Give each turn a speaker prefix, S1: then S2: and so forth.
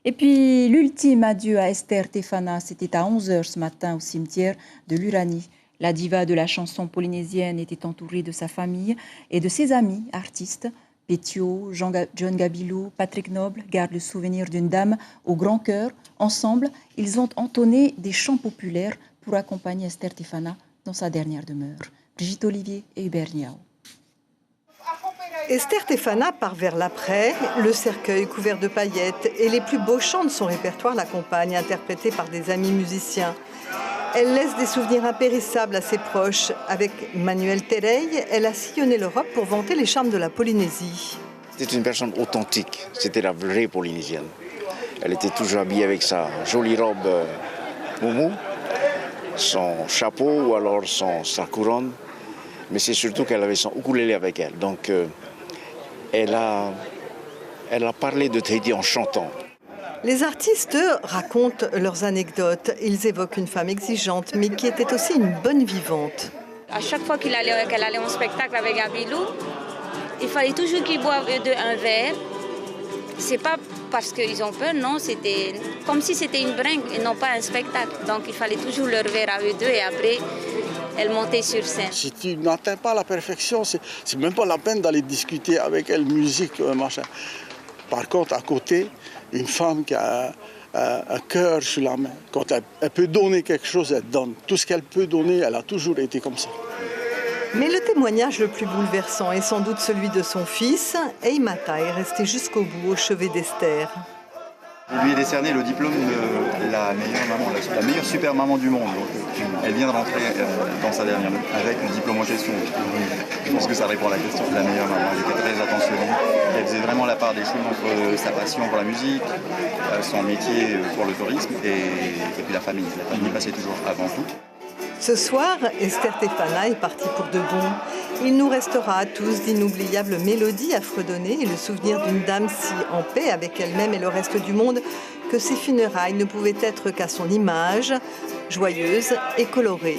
S1: Et puis, l'ultime adieu à Esther Tefana, c'était à 11h ce matin au cimetière de l'Uranie. La diva de la chanson polynésienne était entourée de sa famille et de ses amis artistes. Pétio, John Gabilou, Patrick Noble gardent le souvenir d'une dame au grand cœur. Ensemble, ils ont entonné des chants populaires pour accompagner Esther Tefana dans sa dernière demeure. Brigitte Olivier et Hubert Niao.
S2: Esther Tefana part vers l'après, le cercueil couvert de paillettes et les plus beaux chants de son répertoire l'accompagnent, interprétés par des amis musiciens. Elle laisse des souvenirs impérissables à ses proches. Avec Manuel Terey, elle a sillonné l'Europe pour vanter les charmes de la Polynésie.
S3: C'était une personne authentique, c'était la vraie Polynésienne. Elle était toujours habillée avec sa jolie robe moumou, son chapeau ou alors sa couronne. Mais c'est surtout qu'elle avait son ukulélé avec elle. Donc elle a parlé de Tahiti en chantant.
S2: Les artistes racontent leurs anecdotes. Ils évoquent une femme exigeante, mais qui était aussi une bonne vivante.
S4: À chaque fois qu'elle allait en spectacle avec Gabilou, il fallait toujours qu'ils boivent eux deux un verre. C'est pas parce qu'ils ont peur, non, c'était comme si c'était une bringue et non pas un spectacle. Donc il fallait toujours leur verre à eux deux et après, elle montait sur scène.
S5: Si tu n'atteins pas la perfection, c'est même pas la peine d'aller discuter avec elle, musique, machin. Par contre, à côté, une femme qui a un cœur sur la main. Quand elle peut donner quelque chose, elle donne. Tout ce qu'elle peut donner, elle a toujours été comme ça.
S2: Mais le témoignage le plus bouleversant est sans doute celui de son fils. Eimata est resté jusqu'au bout au chevet d'Esther.
S6: Il lui est décerné le diplôme de la meilleure maman, la meilleure super maman du monde. Donc, elle vient de rentrer dans sa dernière avec le diplôme en question. Je pense que ça répond à la question de la meilleure maman. Elle était très attentionnée. Elle faisait vraiment la part des choses entre sa passion pour la musique, son métier pour le tourisme et puis la famille. La famille passait toujours avant tout.
S2: Ce soir, Esther Tefana est partie pour de bon. Il nous restera à tous d'inoubliables mélodies à fredonner et le souvenir d'une dame si en paix avec elle-même et le reste du monde que ses funérailles ne pouvaient être qu'à son image, joyeuse et colorée.